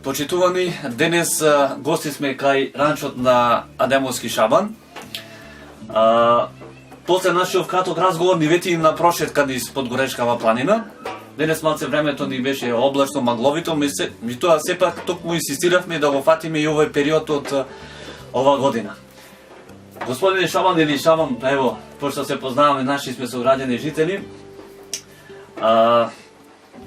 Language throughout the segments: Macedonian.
Почитувани, денес гости сме кај ранчот на Адемовски Шабан. После нашиот краток разговор ни вети на прошетка низ Подгоречкава планина. Денес малце времето ни беше облачно, магловито, меѓутоа сепак токму инсистиравме да го фатиме и овој период од ова година. Господине Шабан или Шабан, ево, пошто се познаваме, наши сме сограѓани жители.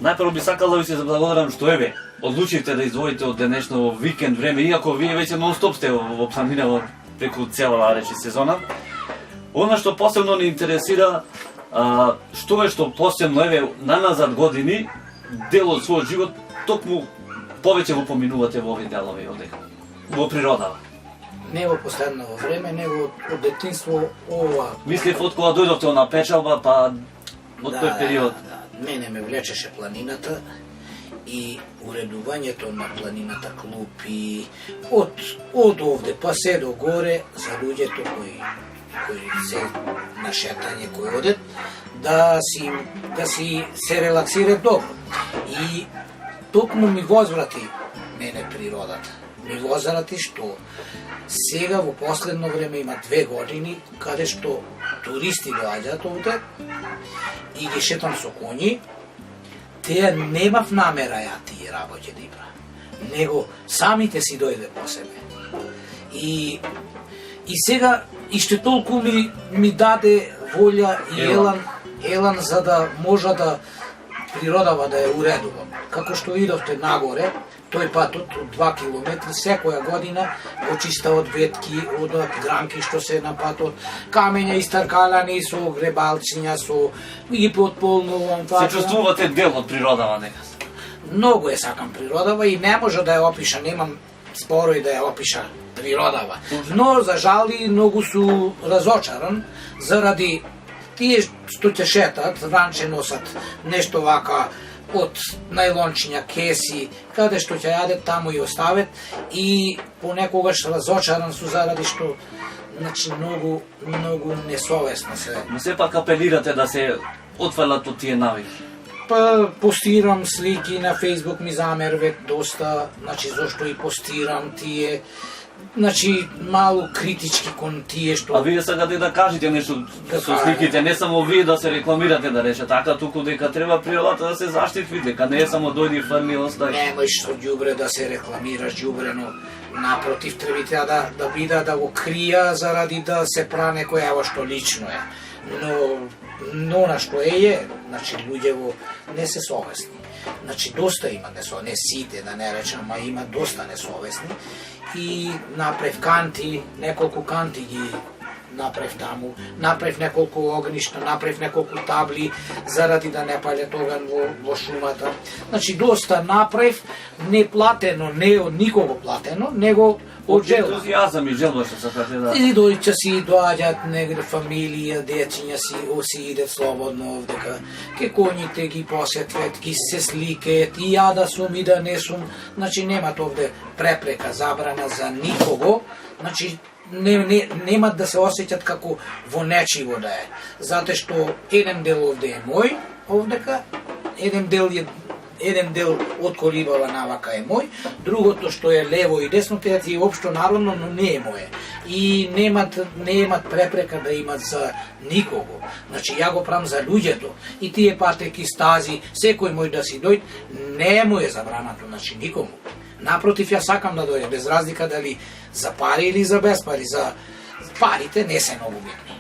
Најпрво би сакал да ви се заблагодарам што еве одлучивте да издвоите од денешно викенд време, иако вие веќе нон-стоп сте во планина преку цела речи сезона. Она што посебно ни интересира, што е што посебно еве наназад години дел од својот живот токму повеќе го поминувате во овие делови одека во природава. Не во последно време, него од детинство ова. Мислев од кога дојдовте на печалба, па од тој период. Мене ме влечеше планината и уредувањето на планината клупи од овде па се до горе за луѓето кои се на шетање кои одат да си се релаксират добро. И токму ми возврати мене природата. Ми возврати што сега во последно време има 2 години каде што туристи доаѓаат овде и ги шетам со коњи, теја немав намера ја тие работи да ибра, него самите си дојде по себе. И сега, иште толку ми даде волја и елан за да можа да природава да ја уредувам. Како што идовте нагоре, тој патот од 2 километри секоја година го чиста од ветки, од гранки што се на патот, камења истаркалани со гребалчиња, со ги потполнувам. Се чувствувате дел од природава некас? Многу е сакам природава и не може да ја опиша, немам спорој да ја опиша природава. Но за жали многу су разочаран заради тие што ќе шетат, ранче носат нешто вака од најлончиња, кеси, каде што ќе јадат, таму и остават и понекогаш разочаран су заради што многу несовесно се. Но сепак апелирате да се отфалат од тие навики. Па постирам слики на Facebook, ми замерват доста, зошто и постирам тие, малу критички кон тие што... А вие сакате да кажете нешто со сликите, не само вие да се рекламирате да рече така, туку дека треба природата да се заштити, дека не е само дојди фрли и остави. Немој со ѓубре да се рекламираш ѓубрено, напротив треба да бида да го крија заради да се пра некој ево што лично е. Но на што е, луѓево не се совесни. Доста има не сите, да не речам, а има доста несовесни. И направив канти, неколку канти ги направив таму, направив неколку огништа, направив неколку табли, заради да не палят оган во шумата. Доста направив, не платено, не од никого платено, него од желба. Ентузијазам и желба што сакате да... И дојќа си доаѓаат негде фамилија, дечиња си идат слободно овдека, ке коњите ги посетват, ги се сликаат, и ја да сум и да не сум, немат овде препрека, забрана за никого, немат да се осеќат како во нечиво да е. Затоа што еден дел овде е мој, овдека, еден дел од колибава навака е мој, другото што е лево и десно, теја ти е општо народно, но не е моје. И немат препрека да имат за никого. Ја го правам за луѓето. И тие патеки, стази, секој мој да си дојд, не му е забрането, никому. Напротив, ја сакам да дојде, без разлика дали за пари или за без пари. За парите не се многу битни.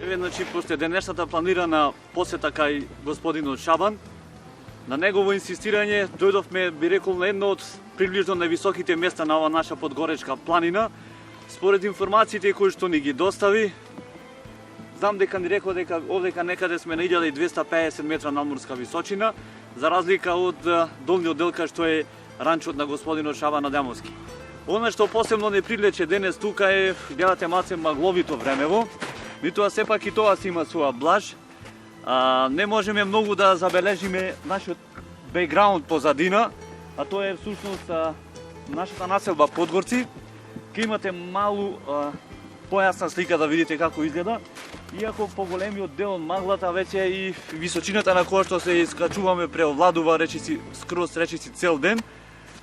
Еве, значи, после денешната планирана посета кај господинот Шабан, на негово инсистирање дојдовме, би рекол, на едно од приближно највисоките места на оваа наша подгоречка планина. Според информациите кои што ни ги достави, знам дека ни рекол дека овдека некаде сме на 1250 метра надморска височина, за разлика од долниот дел кај што е ранчот на господинот Шабан Адамовски. Она што посебно не привлече денес тука е, гледате малце магловито времево, меѓутоа сепак и тоа си има своја блаж. Не можеме многу да забележиме нашиот бекграунд позадина, а тоа е всушност нашата населба Подгорци. Ке имате малу појасна слика да видите како изгледа, иако поголемиот дел од маглата веќе и височината на која што се искачуваме преовладува речиси скроз речиси цел ден.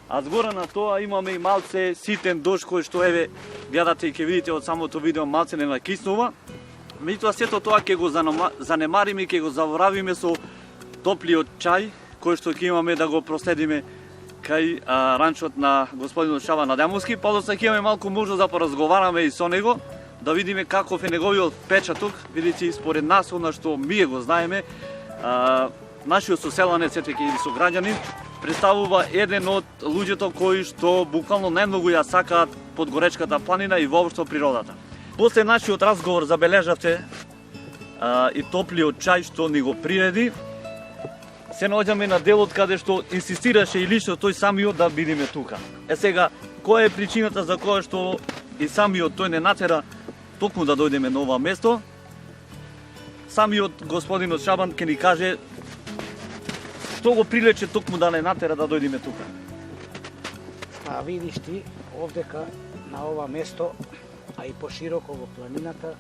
А згора на тоа имаме и малце ситен дожд кој што еве гледате и ќе видите од самото видео малце не накиснува. Меѓутоа сето тоа ќе го занемариме и ќе го заборавиме со топлиот чај кој што ќе имаме да го проследиме кај ранчот на господинот Шабан Адамовски. Подоцна ќе имаме малку можност да поразговараме и со него, да видиме каков е неговиот печаток, видите според нас она што ние го знаеме, нашиот соселанец или сограѓанин представува еден од луѓето кои што буквално најмногу ја сакаат подгоречката планина и воопшто природата. После нашиот разговор забележавте и топлиот чај што ни го приреди. Се наоѓаме на делот каде што инсистираше и лично тој самиот да бидеме тука. Сега, која е причината за која што и самиот тој не натера токму да дојдеме на ова место? Самиот господинот Шабан ќе ни каже што го прилече токму да не натера да дојдеме тука. Видиш ти, овдека на ова место, а и пошироко во планината,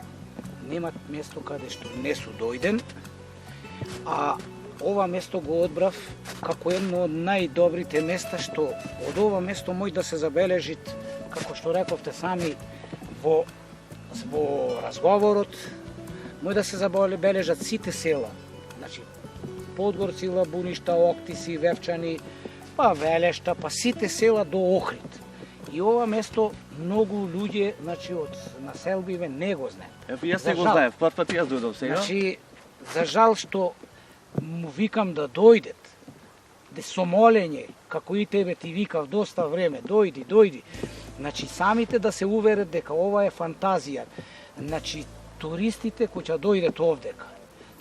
нема место каде што не су дојден, а ова место го одбрав како едно од најдобрите места што од ова место може да се забележи, како што рековте сами во разговорот, може да се забележат сите села. Значи, Подгорци, Лабуништа, Октиси, Вевчани, па Велешта, па сите села до Охрид. И ова место многу луѓе, значи од населбиве не го знаат. Јас не го знаев, пат јас дојдов сега. Значи, за жал што му викам да дојдет, да со молење, како и тебе ти викав доста време, дојди. Значи, самите да се уверат дека ова е фантазија. Значи, туристите кои ќе дојдат овдека.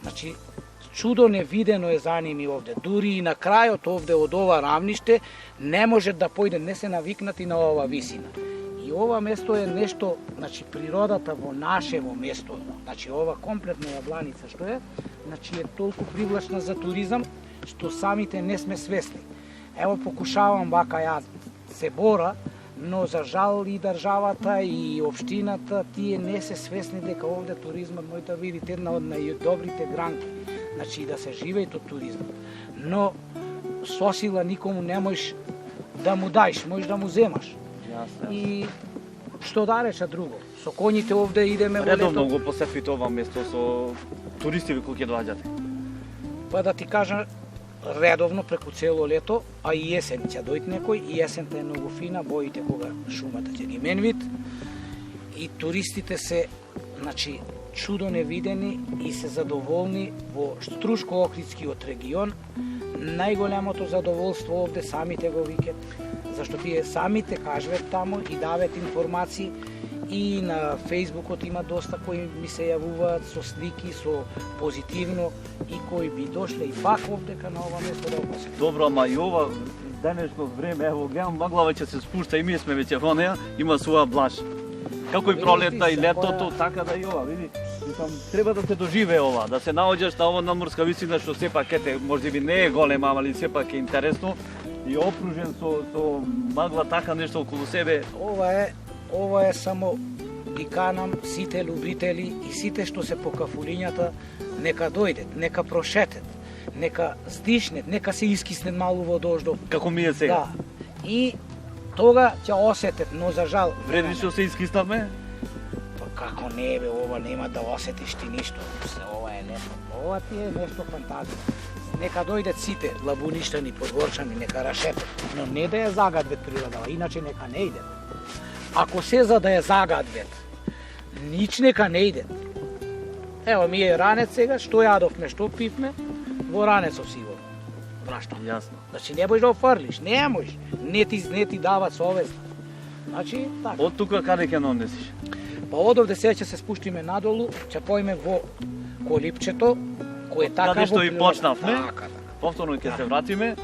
Значи, чудо невидено е за ними овде. Дури и на крајот овде од ова рамниште не може да појде, не се навикнати на ова висина. И ова место е нешто, значи природата во нашево место, значи ова комплетна јабланица што е, значи е толку привлачна за туризам што самите не сме свесни. Ево покушавам вака ја се бора, но за жал и државата и општината тие не се свесни дека овде туризмот може да видите една од најдобрите гранки. Значи да се живеет од туризмот. Но со сила никому не можеш да му даеш, можеш да му земаш. И што да реча друго? Со коњите овде идеме во лето. Редовно го посетите ова место со туристи кои ќе доаѓате? Па да ти кажа, редовно преку цело лето, а и есен ќе дојде некој, и есента е многу фина, боите кога шумата ќе ги менвит. И туристите се, значи, чудо невидени и се задоволни во Штрушко-Охридскиот регион. Најголемото задоволство овде самите го викат, зашто тие самите кажуват таму и дават информации, и на Фејсбукот има доста кои ми се јавуваат со слики, со позитивно, и кои би дошле и пак овдека на ова место да посетат. Добро, ама и ова денешно време, ево гледам магла веќе се спушта и ние сме веќе во неа, има своја блаж. Како и пролетта и летото, така да и ова, види. Треба да се доживее ова, да се наоѓаш на ова надморска висина што сепак ете, можеби не е голема, али сепак е интересно и опружен со магла така нешто околу себе. Ова е само ги канам сите любители и сите што се по кафулињата, нека дојдет, нека прошетет, нека здишнет, нека се искиснет малу во дождов. Како ми е сега. Да. И тога ќе осетет, но за жал. Вреди што се искиснаме? Како не бе, ова нема да осетиш ти ништо. Ова е нешто. Ова ти е нешто фантазија. Нека дојдат сите лабуништани, подгорчани, нека рашетат, но не да ја загадвет природава, иначе нека не идет. Ако се за да ја загадвет, нич нека не идет. Ево ми е ранец сега, што јадовме, што пивме, во ранецов си го враштам. Јасно. Значи не можеш да офрлиш, не можеш. Не ти дават совест. Значи така. Од тука каде ќе нонесиш? Па одовде сега ќе се спуштиме надолу, ќе поиме во колипчето, кој е така Каде што во и природа. почнавме. Така. Повторно ќе се вратиме,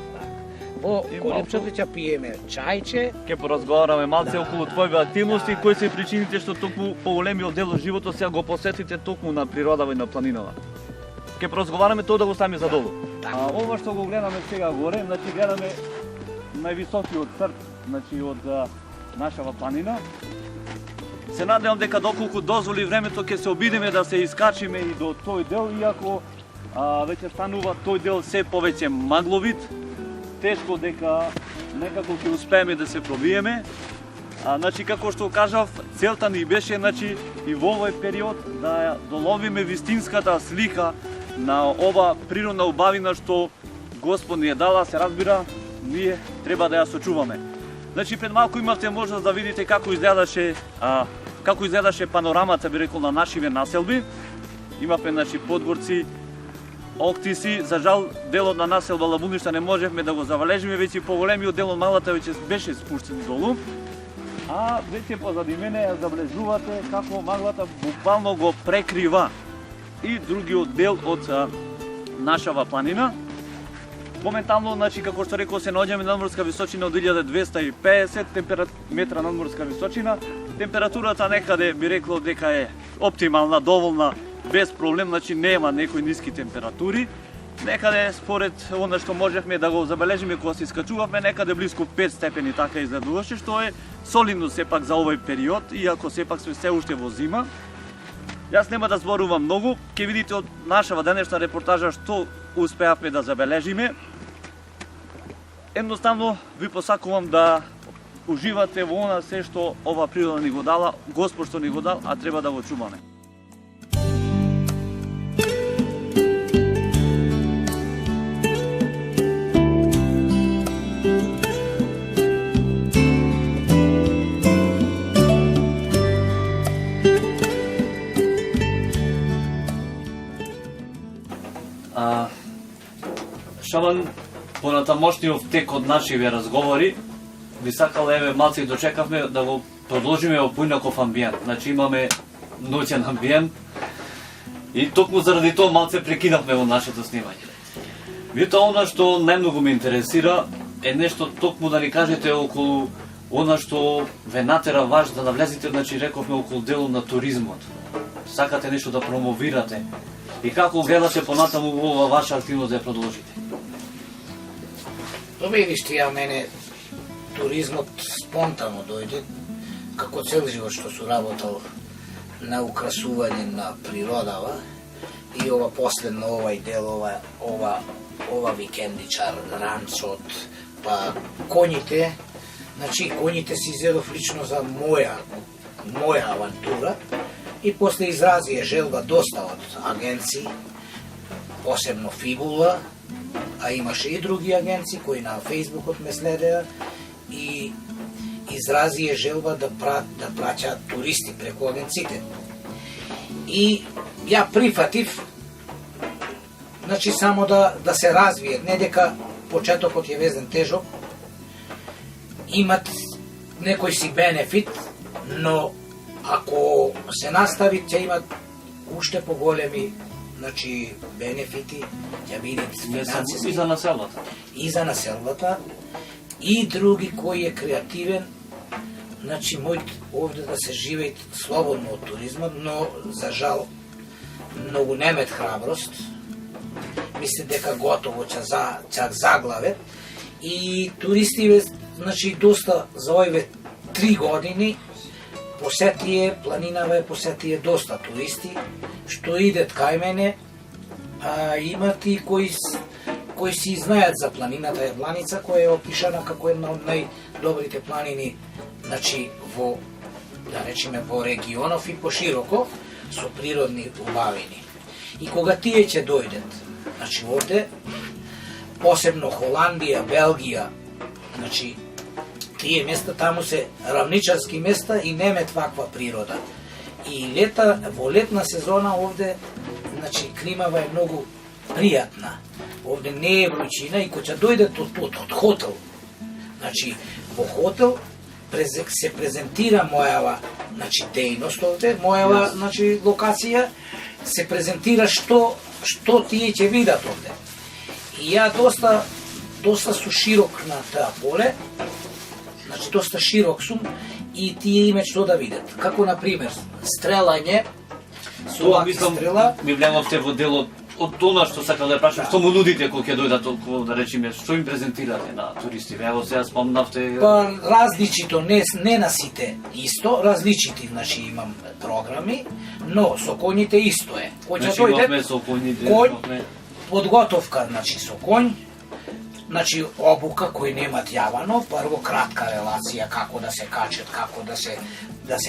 Во И колипчето ќе пиеме чајче, ќе поразговараме малце Да, околу твоите активности, кои се причините што токму поголемиот дел од животот сега го посетите токму на природава и на планинава. Ќе поразговараме тоа да го ставиме за долу. А ова што го гледаме сега горе, значи гледаме највисокиот црт, значи од нашава планина. Се надевам дека доколку дозволи времето ќе се обидеме да се искачиме и до тој дел, иако веќе станува тој дел се повеќе магловит. Тешко дека некако ќе успееме да се пробиеме. Значи како што кажав, целта ни беше значи и во овој период да доловиме вистинската слика на ова природна убавина што Господ ни е дала, се разбира, ние треба да ја сочуваме. Значи пред малку имавте можност да видите како изгледаше панорамата, би рекол, на нашиве населби. Имавме значи подгорци, октиси, за жал делот на населба Лабуништа не можевме да го забележиме, веќе поголемиот дел од малата веќе беше спуштен долу. А веќе позади мене ја забележувате како маглата буквално го прекрива и другиот дел од нашава планина. Моментално, значи, како што рекол, се наоѓаме на надморска височина од 1250 метра надморска височина. Температурата некаде би рекло дека е оптимална, доволна, без проблем, значи нема некои ниски температури. Некаде според она што можевме да го забележиме кога се искачувавме, некаде близко 5 степени така изгледуваше, што е солидно сепак за овој период, иако сепак сме се уште во зима. Јас нема да зборувам многу, ќе видите од нашава денешна репортажа што успеавме да забележиме. Едноставно ви посакувам да уживате во она се што ова природа ни го дала, Господ што ни го дал, а треба да го чуваме. Шабан, понатамошниот тек од нашиве разговори, би сакала еве малце и дочекавме да го продолжиме во поинаков амбиент. Значи имаме ноќен амбиент и токму заради тоа малце прекинавме во нашето снимање. Меѓутоа, она што најмногу ме интересира е нешто токму да ни кажете околу она што ве натера ваш да навлезете, значи рековме околу делот на туризмот. Сакате нешто да промовирате и како гледате понатаму во ова ваша активност да ја продолжите? Видиш ти, мене туризмот спонтано дојде, како цел живот што су работал на украсување на природава и ова последно, овај дел, ова викендичар, ранцот, па коњите, значи коњите си изедов лично за моја авантура и после изразија желба доста од агенции, посебно Фибула, а имаше и други агенции кои на Фейсбукот ме следеа и изразија желба да праќаат туристи преку агенците. И ја прифатив, значи само да се развие, не дека почетокот е везен тежок, имат некој си бенефит, но ако се настави, ќе имат уште поголеми, значи, бенефити, ќе бидат финансиски. И за населбата. И за населбата, и други кој е креативен, значи, мојт овде да се живеет слободно од туризмот, но, за жал, многу немет храброст. Мисли дека готово ќе заглаве. И туристиве, значи, доста за овие 3 години посетие, планинава посетие доста туристи, што идет кај мене, а имат и кои си знаат за планината Јабланица, која е опишана како една од најдобрите планини, значи, во, да речеме, во регионов и пошироко, со природни убавини. И кога тие ќе дојдат, значи, овде, посебно Холандија, Белгија, значи, тие места таму се равничарски места и немет ваква природа. И во летна сезона овде значи климава е многу пријатна. Овде не е вручина и кога ќе дојдете од хотел, значи во хотел се презентира мојава, значи дејност овде, мојава, значи локација, се презентира што тие ќе видат овде. И ја доста су широк на таа поле, значи доста широк сум и тие имаат што да видат. Како на пример стрелање, со Тоа лаки мислам, стрела, ми влегавте во делот од тоа што сакам да прашам, што му нудите кога ќе дојдат околу, да речеме, што им презентирате на туристите? Ево сега спомнавте. па различито, не на сите исто, различити, значи имам програми, но со коњите исто е. Кој ќе Значи, имавме дојде, со коњите, конј, имавме- подготовка, значи со конј, значи обука кој немат јавано, прво кратка релација како да се качат, како да се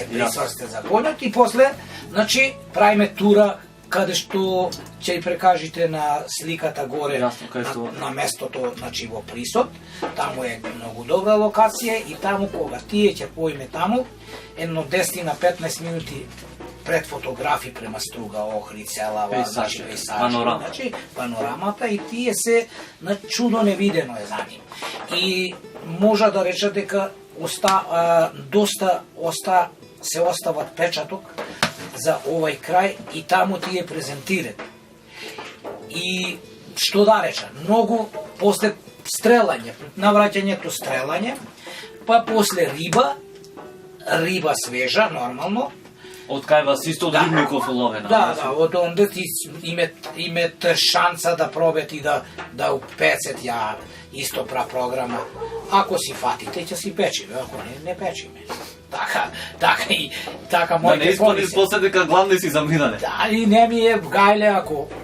присврстат за конјот и после, значи правиме тура каде што ќе прекажите на сликата горе Јасно, кај што- на местото, значи во Присот. Таму е многу добра локација и таму кога тие ќе поиме таму, едно 10 на 15 минути пред фотографи према Струга, Охрид, Селава, Пейзажи, значи пейзажи, панорама. значи панорамата и тие се на чудо невидено е за нив. И можа да рече дека се остават печаток за овај крај и таму тие презентират. И што да реча, многу после стрелање, навраќањето стрелање, па после риба свежа, нормално. Од кај вас исто од Рибников ловена? Да, од онде ти имет шанса да пробет и да упецет ја исто програма. Ако си фатите, ќе си печиме, ако не печиме. Така Да не моите испадни поли се. после дека главни си заминане. Да, и не ми е гајле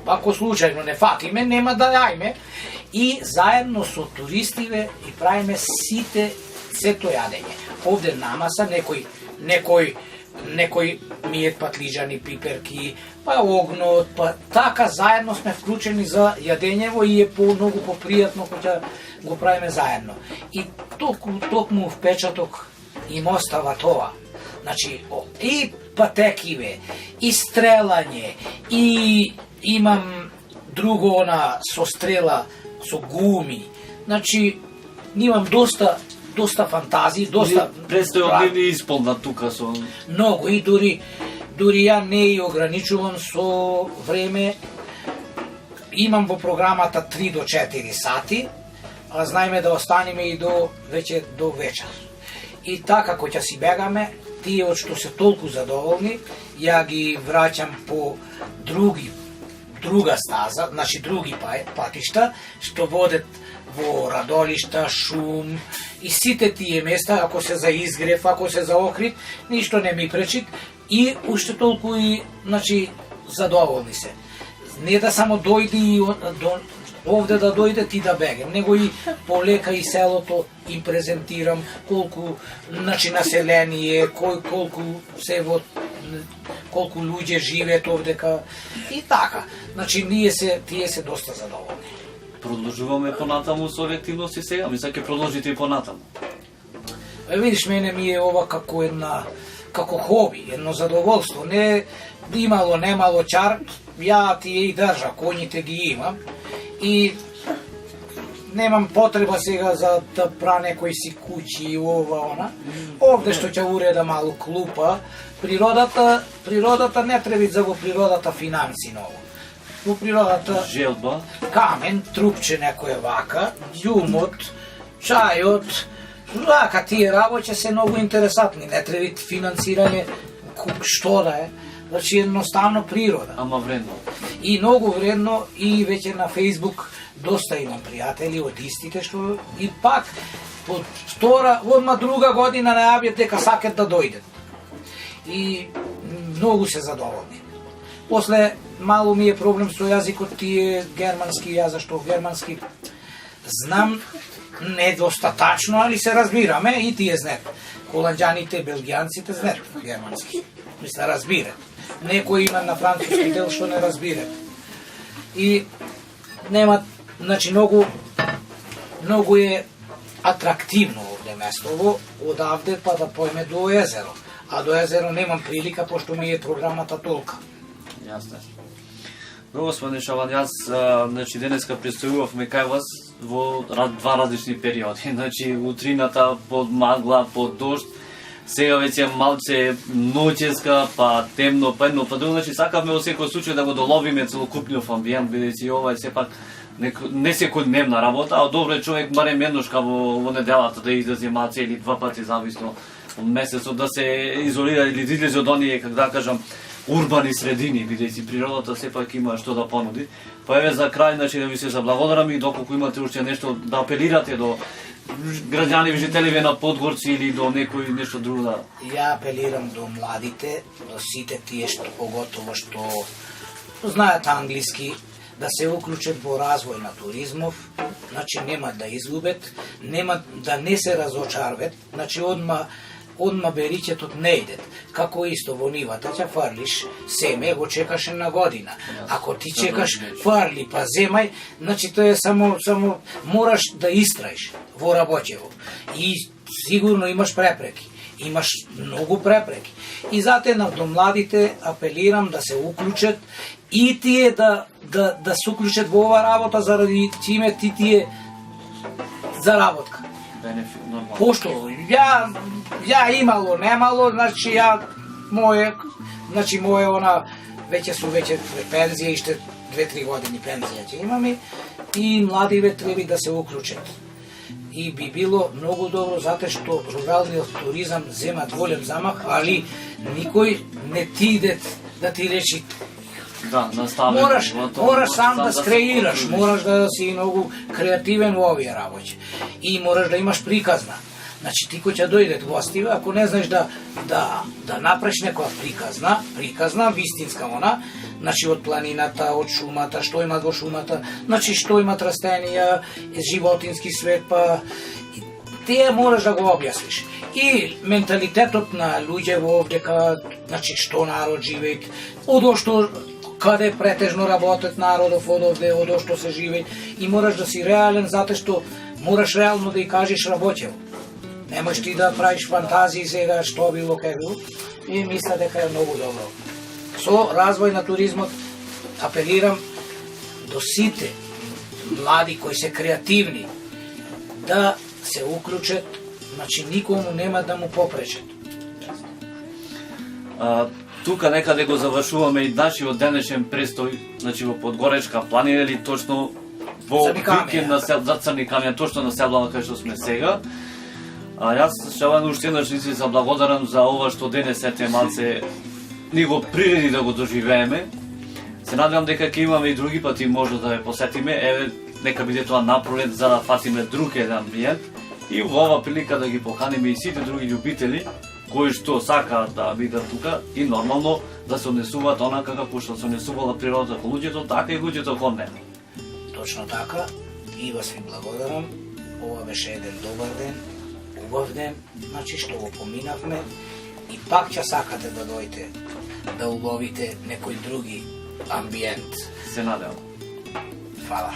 ако случајно не фатиме, нема да јајме. И заедно со туристиве и правиме сето јадење. Овде намаса некој мијет патлиџани, пиперки, па огнот, па така заедно сме вклучени за јадењево и е многу попријатно кога го правиме заедно. И токму впечаток им остава тоа. Значи, и патекиве, и стрелање, и имам друго со стрела, со гуми. Значи, имам доста фантазии, доста Предстои од нивни исполнат тука со... многу и дури ја не ја ограничувам со време. Имам во програмата 3 до 4 сати, а знаеме да останеме и до вечер. И така кога ќе си бегаме, тие од што се толку задоволни, ја ги враќам по друга стаза, значи други патишта, што водат во Радолишта, Шум и сите тие места, ако се за изгрев, ако се за Охрид, ништо не ми пречит и уште толку и, значи, задоволни се. Не да само дојди и овде да дојде ти да бегам, него и полека и селото им презентирам колку, значи, население, колку луѓе живеат овдека и така. Значи, тие се доста задоволни. Продолжуваме понатаму со овие активности сега, мисля ќе продолжите и понатаму. Видиш, мене ми е ова како хоби, едно задоволство, не имало, немало чар, ја тие и држа, коњите ги имам и немам потреба сега за да пра некои си куќи и ова, она. Овде што ќе уреда малу клупа, природата не треба за во природата финанси ново. Во природата Желба. камен, трупче некој вака, ѓумот, чајот, вака тие работи се многу интересантни, не треба финансирање што да е, значи едноставно природа. Ама вредно. И многу вредно и веќе на Facebook доста имам пријатели од истите што и пак од одма друга година најавија дека сакат да дојдат. И многу се задоволни. После малу ми е проблем со јазикот, тие германски, ја зашто германски знам недостатачно, али се разбираме и тие знаат. Холанѓаните, белгијанците знаат германски. Мисля, разбират. Некои има на француски дел што не разбират. И немат, значи многу е атрактивно овде местово, одавде па да поеме до езеро. А до езеро немам прилика, пошто ми е програмата толка. Јасно. Господи Шаван, јас значи денеска престојувавме кај вас во два различни периоди. Значи утрината под магла, под дожд, сега веќе малце ноќеска, па темно, па едно, па друго. Значи сакавме во секој случај да го доловиме целокупниот амбиент, бидејќи ова е сепак не секојдневна работа, а добро е човек барем едношка во неделата да излезе малце или два пати зависно од месецот, да се изолира или да излезе од оние, како да кажам, урбани средини, бидејќи природата сепак има што да понуди. Па еве за крај, значи да ви се заблагодарам и доколку имате уште нешто да апелирате до граѓани, жителиве на Подгорци или до некој нешто друго да... Ја апелирам до младите, до сите тие што поготово што знаат англиски, да се уклучат во развој на туризмов, значи нема да изгубет, нема да не се разочарват, значи одма бериќетот не идет. Како исто во нивата ќе фарлиш семе, го чекаш на година. Ако ти чекаш фарли па земај, значи тоа е само мораш да истраиш во работево. И сигурно имаш препреки. Имаш многу препреки. И затоа до младите апелирам да се уклучат и тие да се уклучат во ова работа заради чиме тие заработка. Бенефит, нормално. Пошто ја имало, немало, значи моје она веќе пензија, иште 2-3 години пензија ќе имаме и младиве треба да се уклучат. И би било многу добро затоа што руралниот туризам зема голем замах, али никој не ти иде да ти речи. Да, настави. Мораш сам да скреираш, мораш да си многу креативен во овие работи. И мораш да имаш приказна. Значи ти кој ќе дојдат гостиве, ако не знаеш да направиш некоја приказна, вистинска она, значи од планината, од шумата, што има во шумата, значи што имат растенија, животински свет, па тие мораш да го објасниш. И менталитетот на луѓе во овдека, значи што народ живеет, одошто каде претежно работат народов одовде, одошто се живеет, и мораш да си реален затоа што мораш реално да ја кажеш работево. Немаш ти да правиш фантазии сега што било кај било, и мисля дека е многу добро. Со развој на туризмот апелирам до сите млади кои се креативни да се уклучат, значи никому нема да му попречат. Тука некаде го завршуваме и нашиот денешен престој, значи во Подгоречка планина или точно во викенд на за Црни камења, точно на селото кај што сме сега. Јас Шаван уште еднаш се заблагодарам за ова што денес ете малце ни го приреди да го доживееме. Се надевам дека ќе имаме и други пати може да ја посетиме, еве нека биде тоа напролет за да фатиме друг еден амбиент и во ова прилика да ги поканиме и сите други љубители кои што сакаат да бидат тука и нормално да се однесуваат онака како што се однесувала природата кон луѓето, така и луѓето кон неа. Точно така, и вас ви благодарам. Ова беше еден добар ден, убав ден, значи што го поминавме и пак ќе сакате да дојдете да уловите некој други амбиент. Се надевам. Фала.